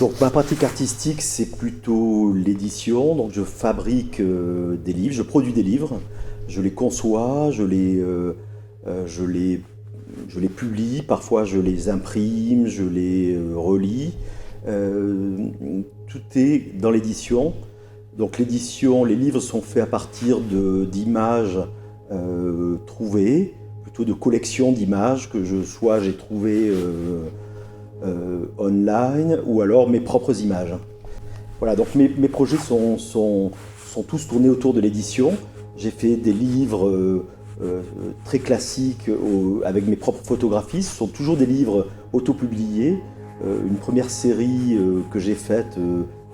Donc ma pratique artistique, c'est plutôt l'édition. Donc je fabrique des livres, je produis des livres, je les conçois, je les, je les publie, parfois je les imprime, je les relis. Euh, Tout est dans l'édition. Donc l'édition, les livres sont faits à partir d'images trouvées, plutôt de collections d'images que soit j'ai trouvées online ou alors mes propres images. Voilà, donc mes projets sont tous tournés autour de l'édition. J'ai fait des livres très classiques avec mes propres photographies. Ce sont toujours des livres autopubliés. Une première série que j'ai faite,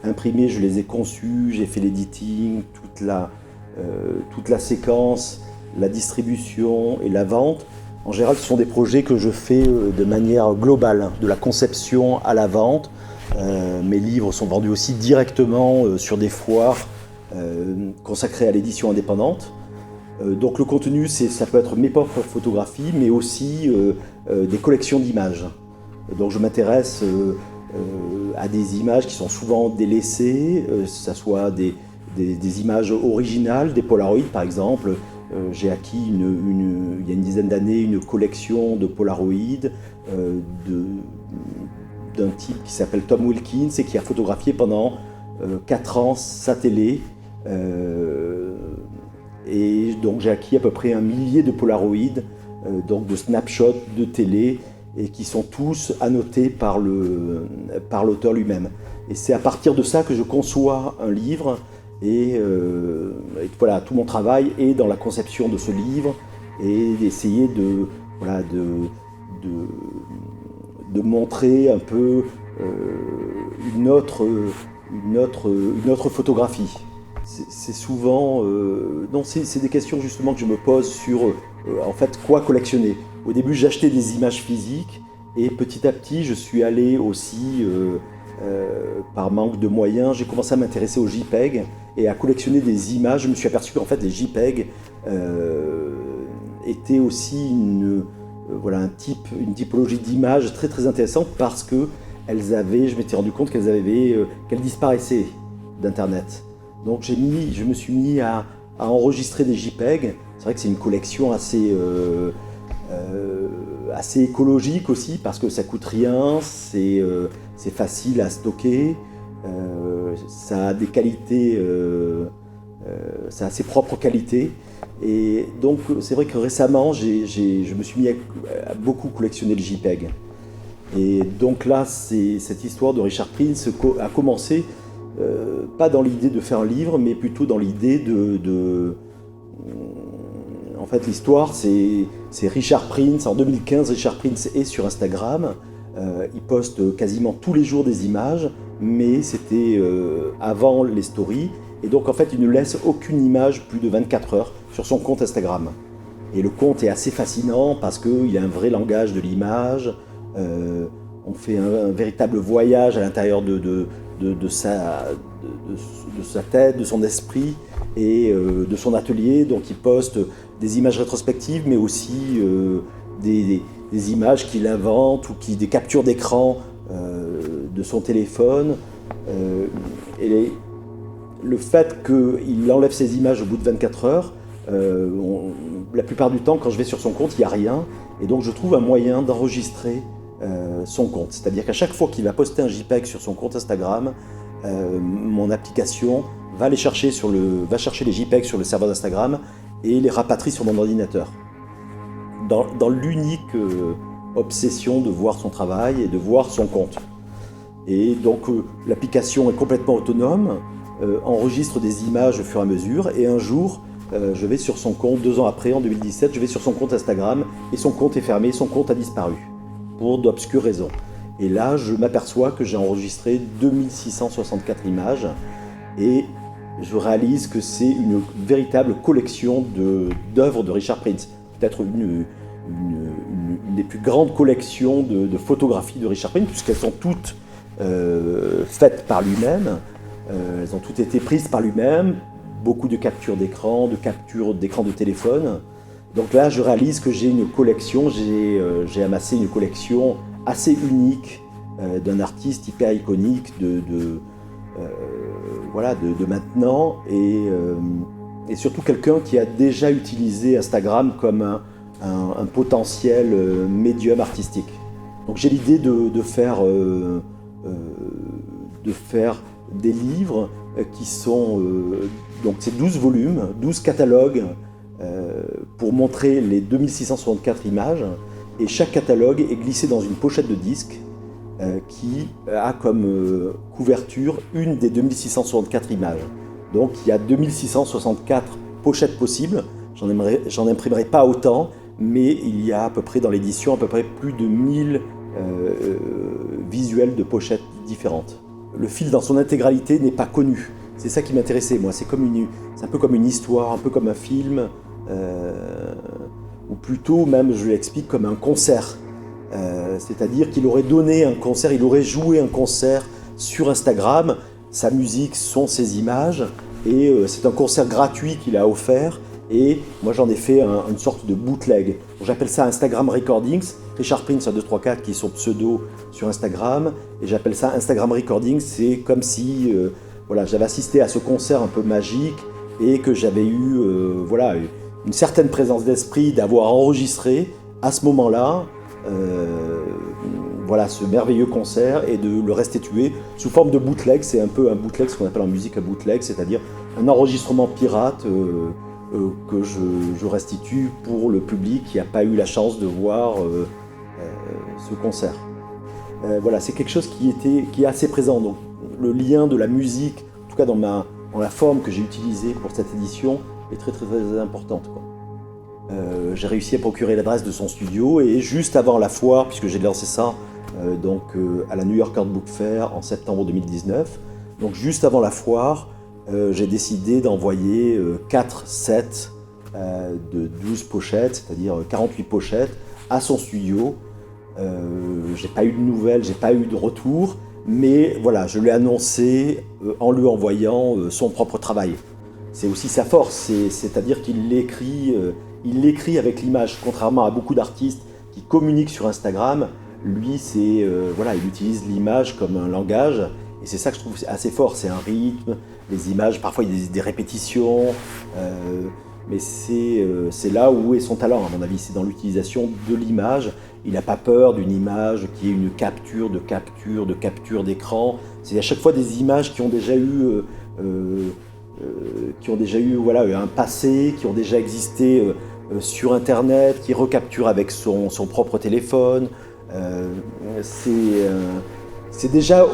imprimée, je les ai conçus, j'ai fait l'editing, toute la séquence, la distribution et la vente. En général, ce sont des projets que je fais de manière globale, de la conception à la vente. Mes livres sont vendus aussi directement sur des foires consacrées à l'édition indépendante. Donc le contenu, ça peut être mes propres photographies, mais aussi des collections d'images. Donc je m'intéresse à des images qui sont souvent délaissées, que ce soit des images originales, des Polaroids par exemple. J'ai acquis il y a une dizaine d'années une collection de Polaroids d'un type qui s'appelle Tom Wilkins et qui a photographié pendant 4 ans sa télé. Et donc j'ai acquis à peu près 1 millier de Polaroids, donc de snapshots de télé, et qui sont tous annotés par l'auteur lui-même. Et c'est à partir de ça que je conçois un livre. Et voilà, tout mon travail est dans la conception de ce livre et d'essayer de montrer un peu une autre photographie. C'est souvent... non, c'est des questions justement que je me pose sur en fait quoi collectionner. Au début, j'achetais des images physiques et petit à petit, je suis allé aussi... par manque de moyens, j'ai commencé à m'intéresser aux JPEG et à collectionner des images. Je me suis aperçu qu'en fait les JPEG étaient aussi une typologie d'images très très intéressante parce que je m'étais rendu compte qu'elles disparaissaient d'Internet. Donc je me suis mis à enregistrer des JPEG. C'est vrai que c'est une collection assez écologique aussi parce que ça coûte rien, c'est facile à stocker, ça a des qualités, ça a ses propres qualités. Et donc c'est vrai que récemment je me suis mis à beaucoup collectionner le JPEG. Et donc là cette histoire de Richard Prince a commencé pas dans l'idée de faire un livre mais plutôt dans l'idée en fait, l'histoire, c'est Richard Prince. En 2015, Richard Prince est sur Instagram. Il poste quasiment tous les jours des images, mais c'était avant les stories. Et donc, en fait, il ne laisse aucune image plus de 24 heures sur son compte Instagram. Et le compte est assez fascinant parce qu'il y a un vrai langage de l'image. On fait un véritable voyage à l'intérieur de sa tête, de son esprit et de son atelier. Donc, il poste des images rétrospectives, mais aussi des images qu'il invente ou des captures d'écran de son téléphone. Et le fait qu'il enlève ces images au bout de 24 heures, la plupart du temps, quand je vais sur son compte, il n'y a rien. Et donc, je trouve un moyen d'enregistrer son compte. C'est-à-dire qu'à chaque fois qu'il va poster un JPEG sur son compte Instagram, mon application va chercher les JPEG sur le serveur d'Instagram et les rapatrie sur mon ordinateur. Dans l'unique obsession de voir son travail et de voir son compte. Et donc l'application est complètement autonome, enregistre des images au fur et à mesure, et un jour, je vais sur son compte, 2 ans après, en 2017, je vais sur son compte Instagram, et son compte est fermé, son compte a disparu, pour d'obscures raisons. Et là, je m'aperçois que j'ai enregistré 2664 images, et je réalise que c'est une véritable collection d'œuvres de Richard Prince. Peut-être une des plus grandes collections de photographies de Richard Prince, puisqu'elles sont toutes faites par lui-même. Elles ont toutes été prises par lui-même. Beaucoup de captures d'écran, de téléphone. Donc là, je réalise que j'ai une collection, j'ai amassé une collection assez unique d'un artiste hyper iconique de maintenant, et surtout quelqu'un qui a déjà utilisé Instagram comme un potentiel médium artistique. Donc j'ai l'idée de faire des livres qui sont donc c'est 12 volumes, 12 catalogues pour montrer les 2664 images, et chaque catalogue est glissé dans une pochette de disque qui a comme couverture une des 2664 images. Donc il y a 2664 pochettes possibles, j'en imprimerai pas autant, mais il y a à peu près dans l'édition à peu près plus de 1000 visuels de pochettes différentes. Le fil dans son intégralité n'est pas connu, c'est ça qui m'intéressait moi, c'est un peu comme une histoire, un peu comme un film, ou plutôt même je l'explique comme un concert. C'est-à-dire qu'il aurait donné un concert, il aurait joué un concert sur Instagram, sa musique sont ses images, et c'est un concert gratuit qu'il a offert, et moi j'en ai fait une sorte de bootleg. J'appelle ça Instagram Recordings, Richard Prince 1234 qui est son pseudo sur Instagram, et j'appelle ça Instagram Recordings, c'est comme si j'avais assisté à ce concert un peu magique, et que j'avais eu une certaine présence d'esprit d'avoir enregistré à ce moment-là ce merveilleux concert, et de le restituer sous forme de bootleg. C'est un peu un bootleg, ce qu'on appelle en musique un bootleg, c'est-à-dire un enregistrement pirate que je restitue pour le public qui n'a pas eu la chance de voir ce concert. C'est quelque chose qui est assez présent. Donc, le lien de la musique, en tout cas dans la forme que j'ai utilisée pour cette édition, est très très très importante, quoi. J'ai réussi à procurer l'adresse de son studio, et juste avant la foire, puisque j'ai lancé ça à la New York Art Book Fair en septembre 2019, donc juste avant la foire, j'ai décidé d'envoyer 4 sets de 12 pochettes, c'est-à-dire 48 pochettes, à son studio. J'ai pas eu de nouvelles, j'ai pas eu de retour, mais voilà, je l'ai annoncé en lui envoyant son propre travail. C'est aussi sa force, c'est-à-dire qu'il l'écrit avec l'image, contrairement à beaucoup d'artistes qui communiquent sur Instagram. Lui, il utilise l'image comme un langage, et c'est ça que je trouve assez fort. C'est un rythme, les images, parfois il y a des répétitions, mais c'est là où est son talent, à mon avis, c'est dans l'utilisation de l'image. Il n'a pas peur d'une image qui est une capture d'écran. C'est à chaque fois des images qui ont déjà eu un passé, qui ont déjà existé sur Internet, qui recapture avec son propre téléphone. C'est déjà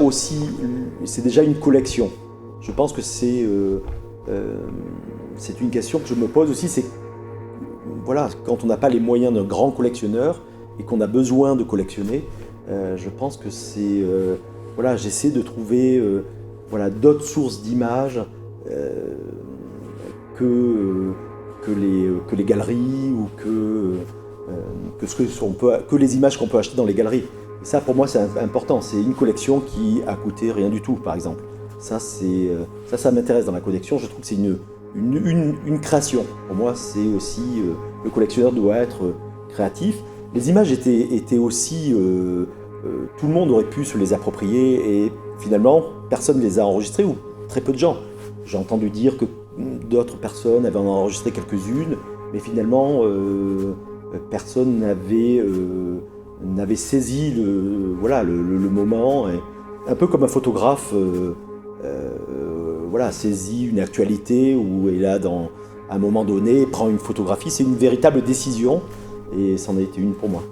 une collection. Je pense que c'est une question que je me pose aussi, c'est quand on n'a pas les moyens d'un grand collectionneur et qu'on a besoin de collectionner, je pense que j'essaie de trouver d'autres sources d'images que les galeries, ou que les images qu'on peut acheter dans les galeries. Et ça, pour moi, c'est important. C'est une collection qui a coûté rien du tout, par exemple. Ça m'intéresse dans la collection. Je trouve que c'est une création. Pour moi, c'est aussi le collectionneur doit être créatif. Les images étaient aussi tout le monde aurait pu se les approprier, et finalement, personne ne les a enregistrées, ou très peu de gens. J'ai entendu dire que d'autres personnes avaient enregistré quelques-unes, mais finalement, personne n'avait saisi le moment. Et un peu comme un photographe saisit une actualité, où il a à un moment donné, prend une photographie. C'est une véritable décision, et c'en a été une pour moi.